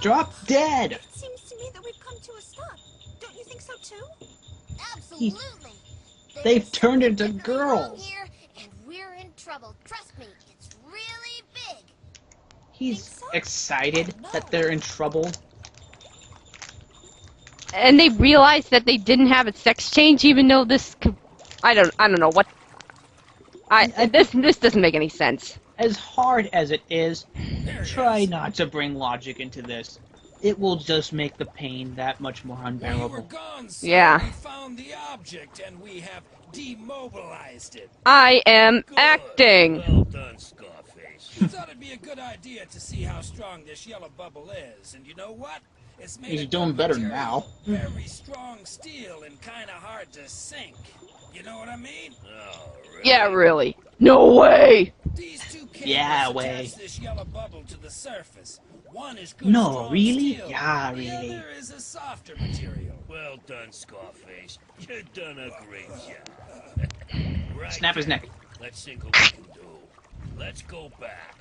dropped dead. It seems to me that we've come to a stop. Don't you think so too? Absolutely. They've turned There's into something definitely wrong girls. here, and we're in trouble. Trust me, it's really big. He's Think so? excited Oh, no. that they're in trouble. And they realized that they didn't have a sex change, even though this. I don't know what. This doesn't make any sense. As hard as it is, try not to bring logic into this. It will just make the pain that much more We were unbearable. gone, sir. Yeah. We found the object and we have demobilized it. I am Good. acting. Well done, Scarface. We thought it'd be a good idea to see how strong this yellow bubble is, and you know what? It's made He's of doing good better material, now. Very strong steel and kind of hard to sink. You know what I mean? Oh, really? Yeah, really. No way. These two cables Yeah, attach way. this yellow bubble to the surface. One is good No, strong really? steel. Yeah, The really. other is a softer material. Well done, Scarface. You've done a great job. Right Snap his then. neck. Let's think of what we can do. Let's go back.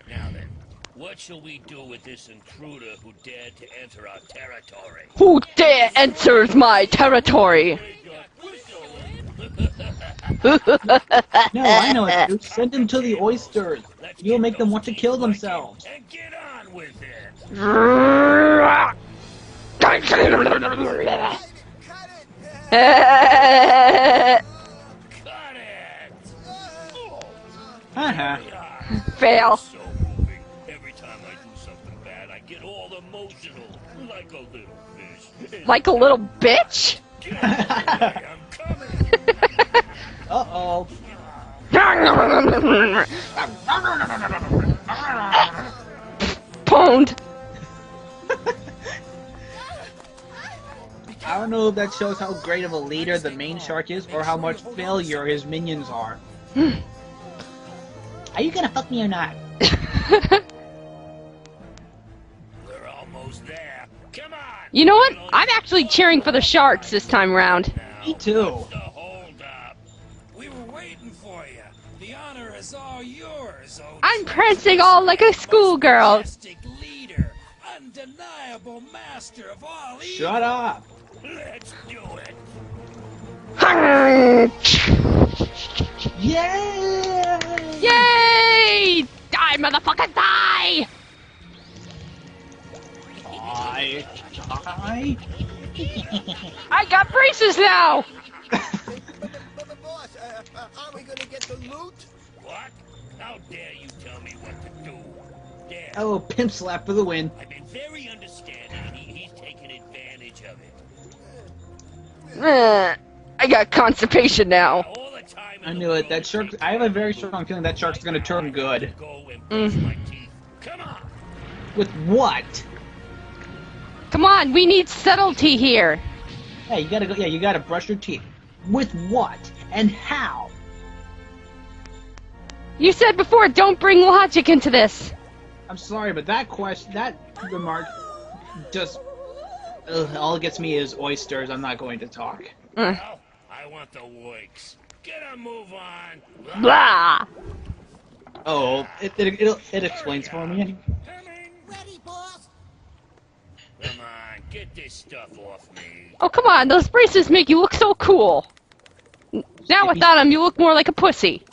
Now then, what shall we do with this intruder who dared to enter our territory? Who dare enters my territory? No, I know it. Dude. Send them to the oysters. You'll make them want to kill themselves. And get on with it. Cut it. Haha. Fail. So moving. Every time I do something bad, I get all emotional, like a little fish. Like a little bitch? Get out of the way, I'm coming. Uh-oh. Pwned. I don't know if that shows how great of a leader the main shark is or how much failure his minions are. Are you gonna fuck me or not? We're almost there. Come on. You know what? I'm actually cheering for the sharks this time around. Me too. What's the hold up? We were waiting for you. The honor is all yours, oh I'm prancing all like a schoolgirl. majestic leader, undeniable master of all evil. Shut up. Let's do it. Yeah! Yay! Die, motherfucker, die! Die. I got braces now! But boss, are we gonna get the loot? What? How dare you tell me what to do? There. Oh, pimp slap for the win. I've been very understanding and he's taken advantage of it. I got constipation now. All the time in I the knew it. world That it shark. takes I have a very me strong feeling that shark's gonna turn good. Go and brush my teeth. Come on. With what? Come on, we need subtlety here. Hey, you gotta go. Yeah, you gotta brush your teeth. With what? And how? You said before, don't bring logic into this. I'm sorry, but that remark, just all it gets me is oysters. I'm not going to talk. Well, I want the wikes. Get a move on. Blah. Oh, it explains for me. Coming. Ready, boss? Come on, get this stuff off me. Oh, come on, those braces make you look so cool. Now without them, you look more like a pussy.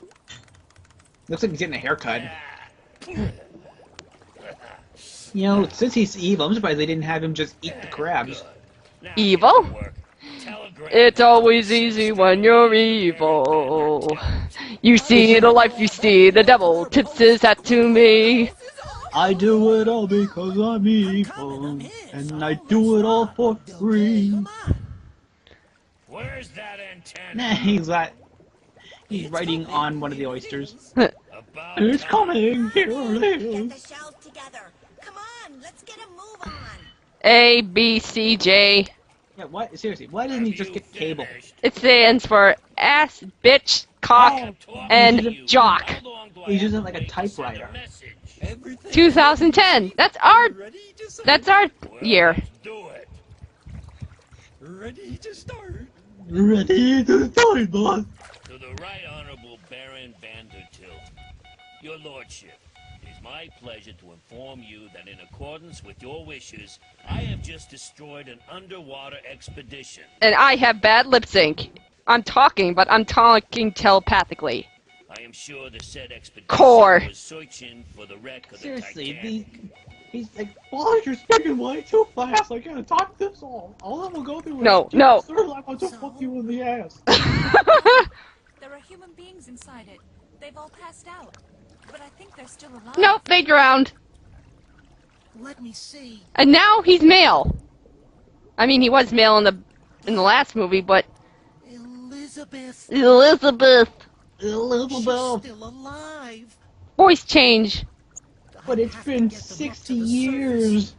Looks like he's getting a haircut. Ah. You know, since he's evil, I'm surprised they didn't have him just eat the crabs. Now Evil? get to work. Telegram. It's always easy when you're evil. You see the life you see, the devil tips his hat to me. I do it all because I'm evil, and I do it all for free. Where's that antenna? Nah, he's writing on one of the oysters. About It's time. coming, here it Get is. the shells together. Come on, let's get a move on. A, B, C, J. Yeah, what? Seriously, why doesn't he just get cable? Finished. It stands for ass, bitch, cock, and jock. How long do I He's have using to like a wait to send typewriter. message? Everything 2010. That's our Well, year. let's do it. ready to start. Ready to start, boss. To the Right Honorable Baron Vandertilt, Your Lordship, It is my pleasure to inform you that in accordance with your wishes, I have just destroyed an underwater expedition. And I have bad lip sync. I'm talking, but I'm talking telepathically. I am sure the said expedition Core. was searching for the wreck of Seriously, the Titanic. he's like, boss, you're speaking way too fast. I gotta talk this all. All I will go through is No, no. Sir, I want to fuck you in the ass. There are human beings inside it. They've all passed out. But I think they're still alive. Nope, they drowned. Let me see. And now he's male. I mean, he was male in the last movie, but Elizabeth. Elizabeth. She's Elizabeth. still alive. Voice change. But it's been 60 years.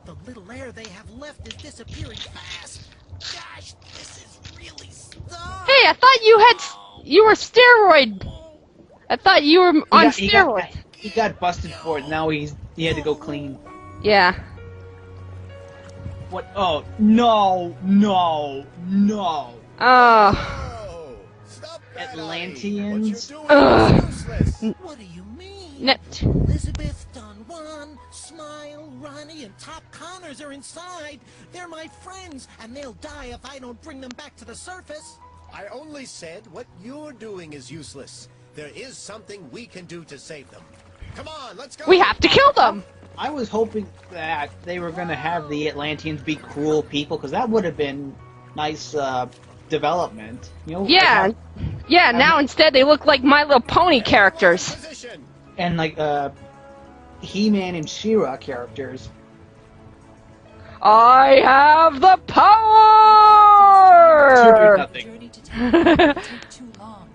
The little air they have left is disappearing fast. Gosh, this is really stuck. Hey, I thought you were steroid. I thought you were on steroids. He got busted for it. Now he had to go clean. Yeah. What? Oh no, no, no. Oh, stop that, Atlanteans? What you're doing is useless. What do you mean? Net. Elizabeth, Don Juan, Smile, Ronnie, and Top Connors are inside. They're my friends, and they'll die if I don't bring them back to the surface. I only said what you're doing is useless. There is something we can do to save them. Come on, let's go. We have to kill them. I was hoping that they were gonna have the Atlanteans be cruel people, because that would have been nice development. You know? Yeah. Yeah, now instead they look like My Little Pony characters. Position. And like He-Man and She-Ra characters. I have the To do power! nothing. Journey to Tentacolino will take too long.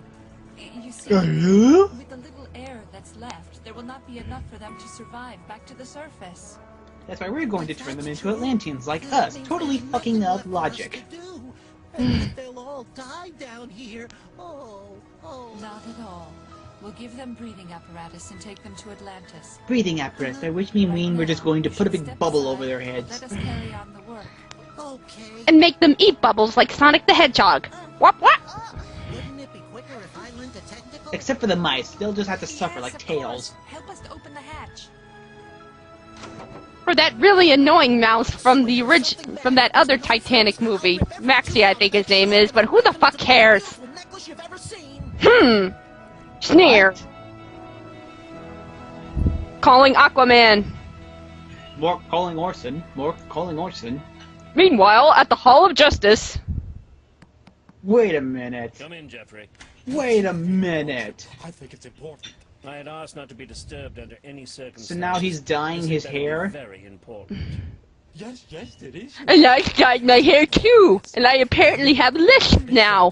You see, with the little air that's left, there will not be enough for them to survive back to the surface. That's why we're going to turn them into Atlanteans like us. Totally fucking up logic. They'll all die down here. Oh. Not at all. We'll give them breathing apparatus and take them to Atlantis. Breathing apparatus, by which we mean we're just going to put a big bubble over their heads. Let us carry on the work. Okay. And make them eat bubbles like Sonic the Hedgehog. Whop whop! Wouldn't it be quicker if I learned a technical? Except for the mice, they'll just have to suffer Yes, like of tails. course. Help us to open the hatch. Or that really annoying mouse from from that other Titanic movie. Maxie, I think his name is, but who the fuck cares? Necklace you've ever seen. Sneer. Calling Aquaman. More calling Orson. More calling Orson. Meanwhile, at the Hall of Justice. Wait a minute. Come in, Jeffrey. Wait a minute. I think it's important. I had asked not to be disturbed under any circumstances. So now he's dyeing Isn't his that hair? Very important. Yes, it is. And I dyed my hair too. And I apparently have a lisp now.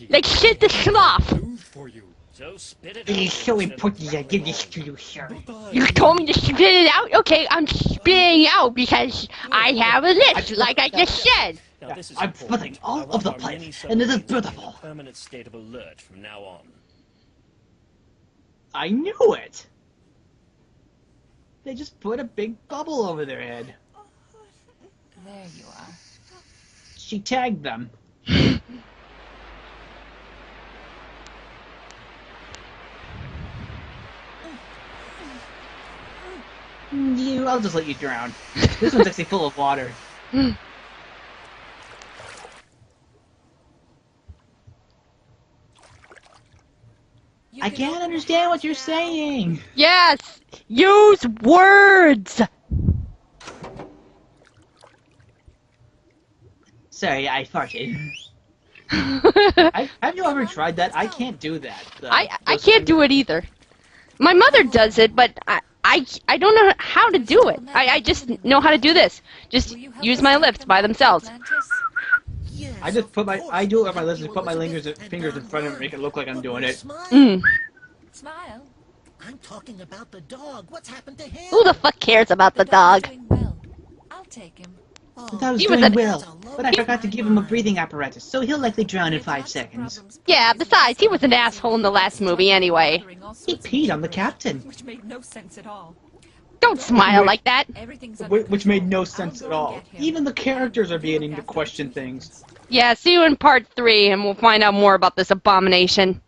Like Sid the Sloth. Food for you. So spit it It is out. so important I give this to you, sir. You told me to spit it out? Okay, I'm spitting out because I have a lisp, like I just said. Now, this is I'm important. spitting all I over want the our place, mini and it is submarines to be in a beautiful. Permanent state of alert from now on. I knew it! They just put a big bubble over their head. There you are. She tagged them. I'll just let you drown. This one's actually full of water. I can't understand what you're saying. Yes! Use words! Sorry, I farted. Have you ever tried that? I can't do that. I can't do it either. My mother does it, but I don't know how to do it. I just know how to do this. Just use my lips by themselves. Yes, I just of course. I do it with my lips, just put my Elizabeth fingers in and front of it, Don make it look like I'm doing it. Smile. Mm. Smile. I'm talking about the dog. What's happened to him? Who the fuck cares about the is dog? doing well. I'll take him. Oh, I thought I was He was doing a- well, but I forgot to give him a breathing apparatus, so he'll likely drown in 5 seconds. Yeah, besides, he was an asshole in the last movie anyway. He peed on the captain. Which made no sense at all. Don't smile like that. Everything's under Which made control. no sense I'll at go all. and get him. Even the characters are You beginning look to after the question kitchen. things. Yeah, see you in part 3, and we'll find out more about this abomination.